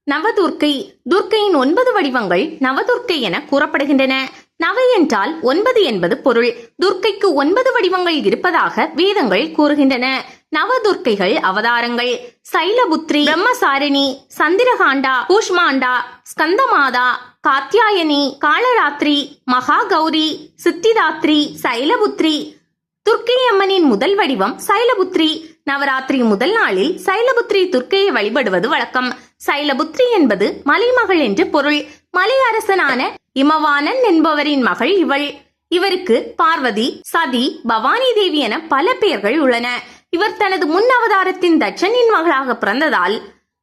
நவதுர்க்கை. துர்க்கையின் 9 வடிவங்கள் நவதுர்க்கை என கூறப்படுகின்றன. நவ என்றால் 9 என்பது பொருள். துர்க்கைக்கு 9 வடிவங்கள் இருப்பதாக வேதங்கள் கூறுகின்றன. நவதுர்க்கைகள் அவதாரங்கள்: சைலபுத்ரி, பிரம்மசாரிணி, சந்திரகாண்டா, கூஷ்மாண்டா, ஸ்கந்தமாதா, காத்யாயனி, காளராத்திரி, மகாகௌரி, சித்திதாத்ரி, சைலபுத்ரி. துர்க்கை அம்மனின் முதல் வடிவம் சைலபுத்ரி. நவராத்திரி முதல் நாளில் சைலபுத்ரி துர்க்கையை வழிபடுவது வழக்கம். சைலபுத்ரி என்பது மலைமகள் என்று பொருள். மலை அரசனான இமவானன் என்பவரின் மகள் இவள். இவருக்கு பார்வதி, சதி, பவானி தேவி என பல பெயர்கள் உள்ளன. இவர் தனது முன் அவதாரத்தின் தட்சனின் மகளாக பிறந்ததால்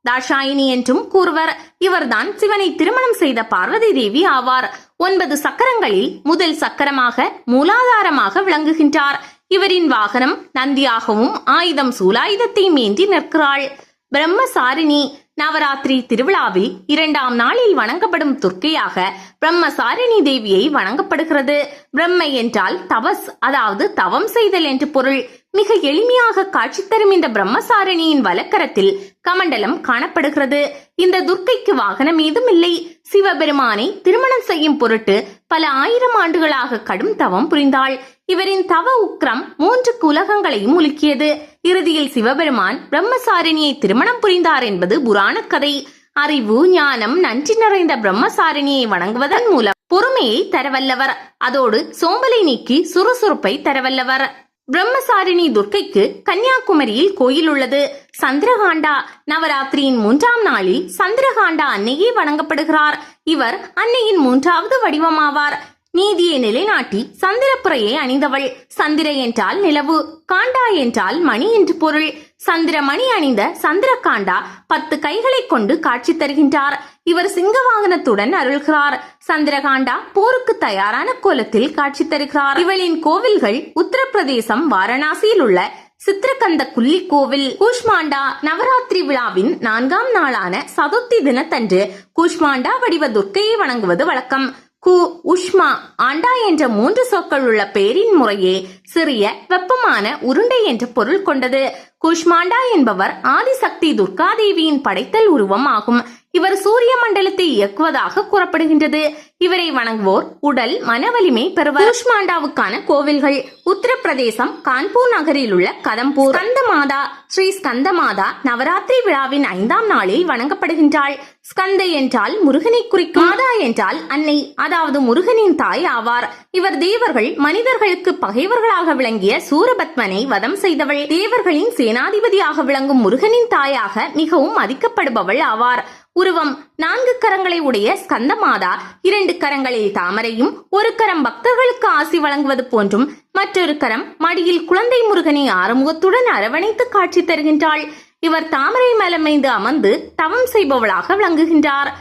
தாஷாயினி என்றும் கூறுவர். இவர்தான் சிவனை திருமணம் செய்த பார்வதி தேவி ஆவார். 9 சக்கரங்களில் முதல் சக்கரமாக மூலாதாரமாக விளங்குகின்றார். இவரின் வாகனம் நந்தியாகவும் ஆயுதம் சூலாயுதத்தையும் ஏந்தி நிற்கிறாள். பிரம்மசாரிணி. நவராத்திரி திருவிழாவில் 2ஆம் நாளில் வணங்கப்படும் துர்க்கையாக பிரம்மசாரிணி தேவியை வணங்கப்படுகிறது. பிரம்மை என்றால் தபஸ், அதாவது தவம் செய்தல் என்று பொருள். மிக எளிமையாக காட்சி தரும் இந்த பிரம்மசாரிணியின் வலக்கரத்தில் கமண்டலம் காணப்படுகிறது. இந்த துர்க்கைக்கு வாகனம் ஏதும் இல்லை. சிவபெருமானை திருமணம் செய்யும் பொருட்டு பல 1000 ஆண்டுகளாக கடும் தவம் புரிந்தாள். இவரின் தவ உக்கிரம் 3 உலகங்களையும் உலுக்கியது. இறுதியில் சிவபெருமான் பிரம்மசாரிணியை திருமணம் புரிந்தார் என்பது புராண கதை. அறிவு, ஞானம், நன்றி நிறைந்த பிரம்மசாரிணியை வணங்குவதன் மூலம் பொறுமையை தரவல்லவர். அதோடு சோம்பலை நீக்கி சுறுசுறுப்பை தரவல்லவர். பிரம்மசாரிணி துர்க்கைக்கு கன்னியாகுமரியில் கோயில் உள்ளது. சந்திரகாண்டா. நவராத்திரியின் 3ஆம் நாளில் சந்திரகாண்டா அன்னையே வணங்கப்படுகிறார். இவர் அன்னையின் 3வது வடிவமாவார். நீதியை நிலைநாட்டி சந்திரப்புறையை அணிந்தவள். சந்திர என்றால் நிலவு, காண்டா என்றால் மணி என்று பொருள். சந்திரமணி அணிந்த சந்திரகாண்டா 10 கைகளை கொண்டு காட்சி தருகின்றார். இவர் சிங்க வாகனத்துடன் அருள்கிறார். சந்திரகாண்டா போருக்கு தயாரான கோலத்தில் காட்சி தருகிறார். இவளின் கோவில்கள் உத்தரப்பிரதேசம் வாரணாசியில் உள்ள சித்திரகந்த குல்லி கோவில். கூஷ்மாண்டா. நவராத்திரி விழாவின் 4ஆம் நாளான சதுர்த்தி தினத்தன்று கூஷ்மாண்டா வடிவ துர்க்கையை வணங்குவது வழக்கம். கு, உஷ்மா, ஆண்டா என்ற 3 சொற்கள் உள்ள பெயரின் முறையே சிறிய வெப்பமான உருண்டை என்ற பொருள் கொண்டது. கூஷ்மாண்டா என்பவர் ஆதிசக்தி துர்காதேவியின் படைத்தல் உருவம் ஆகும். இவர் சூரிய மண்டலத்தை இயக்குவதாக கூறப்படுகின்றது. இவரை வணங்குவோர் உடல் மன வலிமை பெறுவர். கூஷ்மாண்டாவுக்கான கோவில்கள்: உத்தரப்பிரதேசம் கான்பூர் நகரில் உள்ள கதம்பூர். ஸ்கந்தமாதா. ஸ்ரீ ஸ்கந்தமாதா நவராத்திரி விழாவின் 5ஆம் நாளில் வணங்கப்படுகின்றாள். ஸ்கந்த என்றால் முருகனை குறிக்கும். மாதா என்றால் அன்னை, அதாவது முருகனின் தாய் ஆவார். இவர் தேவர்கள் மனிதர்களுக்கு பகைவர்களாக விளங்கிய சூரபத்மனை வதம் செய்தவள். தேவர்களின் சேனாதிபதியாக விளங்கும் முருகனின் தாயாக மிகவும் மதிக்கப்படுபவள் ஆவார். உருவம்: 4 கரங்களை உடைய ஸ்கந்தமாதா 2 கரங்களில் தாமரையும், 1 கரம் பக்தர்களுக்கு ஆசி வழங்குவது போன்றும், மற்றொரு கரம் மடியில் குழந்தை முருகனை ஆறுமுகத்துடன் அரவணைத்து காட்சி தருகின்றாள். இவர் தாமரை மேலமைந்து அமர்ந்து தவம் செய்பவளாக விளங்குகின்றார்.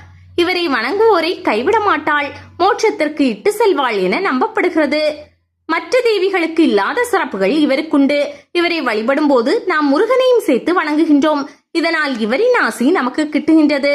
இவரை வணங்குவோரை கைவிட மாட்டாள், மோட்சத்திற்கு இட்டு செல்வாள் என நம்பப்படுகிறது. மற்ற தேவிகளுக்கு இல்லாத சிறப்புகள் இவருக்குண்டு. இவரை வழிபடும் போது நாம் முருகனையும் சேர்த்து வணங்குகின்றோம். இதனால் இவரின் ஆசி நமக்கு கிட்டுகின்றது.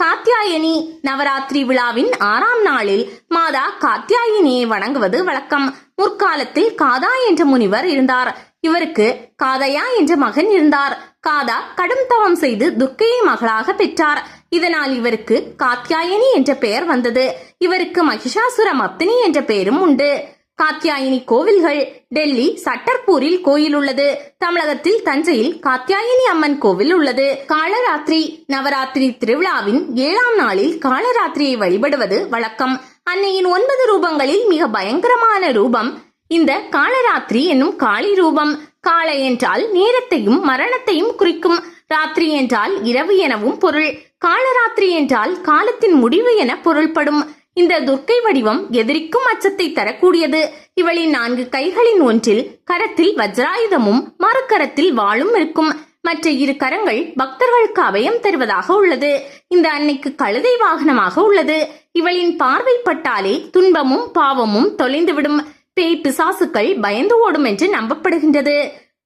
காத்யாயனி. நவராத்திரி விழாவின் 6ஆம் நாளில் மாதா காத்யாயனியை வணங்குவது வழக்கம். முற்காலத்தில் காதா என்ற முனிவர் இருந்தார். இவருக்கு காதையா என்ற மகன் இருந்தார். காதா கடும் தவம் செய்து துர்க்கையை மகளாக பெற்றார். இதனால் இவருக்கு காத்யாயனி என்ற பெயர் வந்தது. இவருக்கு மகிஷாசுர மர்த்தினி என்ற பெயரும் உண்டு. காத்யாயினி கோவில்கள்: டெல்லி சட்டர்பூரில் கோயில் உள்ளது. தமிழகத்தில் தஞ்சையில் காத்யாயினி அம்மன் கோவில் உள்ளது. காளராத்திரி. நவராத்திரி திருவிழாவின் 7ஆம் நாளில் காளராத்திரியை வழிபடுவது வழக்கம். அன்னையின் 9 ரூபங்களில் மிக பயங்கரமான ரூபம் இந்த காளராத்திரி என்னும் காளி ரூபம். காள என்றால் நேரத்தையும் மரணத்தையும் குறிக்கும். ராத்திரி என்றால் இரவு எனவும் பொருள். காளராத்திரி என்றால் காலத்தின் முடிவு என பொருள்படும். இந்த துர்க்கை வடிவம் எதிரிக்கும் அச்சத்தை தரக்கூடியது. இவளின் 4 கைகளின் ஒன்றில் கரத்தில் வஜ்ராயுதமும் மறுகரத்தில் வாளும் இருக்கும். மற்ற 2 கரங்கள் பக்தர்களுக்கு அபயம் தருவதாக உள்ளது. இந்த அன்னைக்கு கழுதை வாகனமாக உள்ளது. இவளின் பார்வை பட்டாலே துன்பமும் பாவமும் தொலைந்துவிடும். பேய் பிசாசுக்கள் பயந்து ஓடும் என்று நம்பப்படுகின்றது.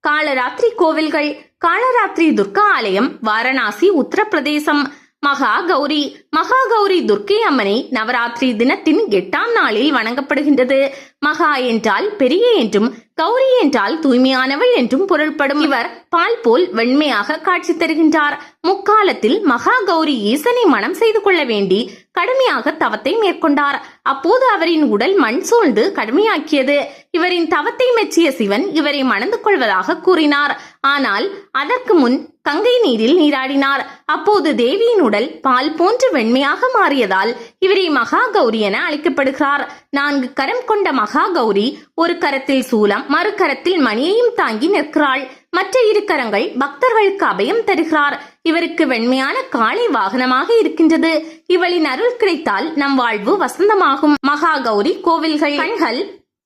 காளராத்திரி கோவில்கள்: காளராத்திரி துர்கா ஆலயம் வாரணாசி உத்தரப்பிரதேசம். மகா கௌரி. மகா கௌரி துர்க்கை அம்மனை நவராத்திரி தினத்தின் 8ஆம் நாளில் வணங்கப்படுகின்றது. மகா என்றால் பெரிய என்றும், கௌரி என்றால் தூய்மையானவள் என்றும் பொருள்படும். இவர் பால் போல் வெண்மையாக காட்சி தருகின்றார். முக்காலத்தில் மகா கௌரி ஈசனை மனம் செய்து கொள்ள வேண்டி கடுமையாக தவத்தை மேற்கொண்டார். அப்போது அவரின் உடல் மண் சூழ்ந்து கடுமையாக்கியது. இவரின் தவத்தை மெச்சிய சிவன் இவரை மணந்து கொள்வதாக கூறினார். ஆனால் அதற்கு முன் கங்கை நீரில் நீராடினார். அப்போது தேவியின் உடல் பால் போன்று வெண்மையாக மாறியதால் இவரை மகா கௌரி என அழைக்கப்படுகிறார். 4 கரம் கொண்ட மகா கௌரி ஒரு கரத்தில் சூலம், மறு கரத்தில் மணியையும் தாங்கி நிற்கிறாள். மற்ற 2 கரங்கள் பக்தர்களுக்கு அபயம் தருகிறார். இவருக்கு வெண்மையான காளை வாகனமாக இருக்கின்றது. இவளின் அருள் கிடைத்தால் நம் வாழ்வு வசந்தமாகும். மகா கௌரி கோவில்கள். கண்கள்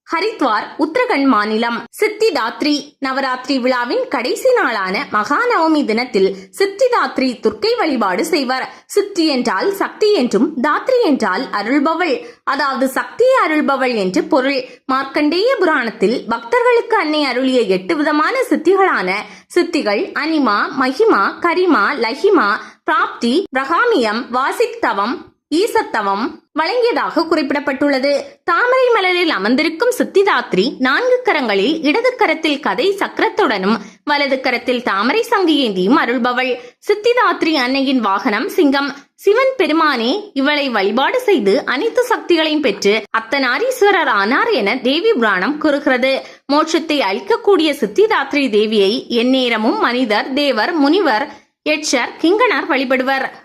ஹரித்வார், உத்தரகண்ட் மாநிலம். சித்திதாத்ரி நவராத்திரி விழாவின் கடைசி நாளான மகா நவமி தினத்தில் சித்திதாத்ரி துர்க்கை வழிபாடு செய்வர். சித்தி என்றால் சக்தி என்றும், தாத்ரி என்றால் அருள்பவள், அதாவது சக்தியை அருள்பவள் என்று பொருள். மார்க்கண்டேய புராணத்தில் பக்தர்களுக்கு அன்னை அருளிய 8 விதமான சித்திகளான சித்திகள் அனிமா, மகிமா, கரிமா, லஹிமா, பிராப்தி, பிரகாமியம், வாசித்தவம், ஈசத்தவம் வழங்கியதாக குறிப்பிடப்பட்டுள்ளது. தாமரை மலரில் அமர்ந்திருக்கும் சித்திதாத்ரி 4 கரங்களில் இடது கரத்தில் கதை சக்கரத்துடனும் வலது கரத்தில் தாமரை சங்கு ஏந்தியும் அருள்பவள். சித்திதாத்ரி அன்னையின் வாகனம் சிங்கம். சிவன் பெருமானே இவளை வழிபாடு செய்து அனைத்து சக்திகளையும் பெற்று அர்த்தநாரீஸ்வரர் ஆனார் என தேவி புராணம் கூறுகிறது. மோட்சத்தை அளிக்கக்கூடிய சித்திதாத்ரி தேவியை எந்நேரமும் மனிதர், தேவர், முனிவர், யட்சர், கிங்கணர் வழிபடுவர்.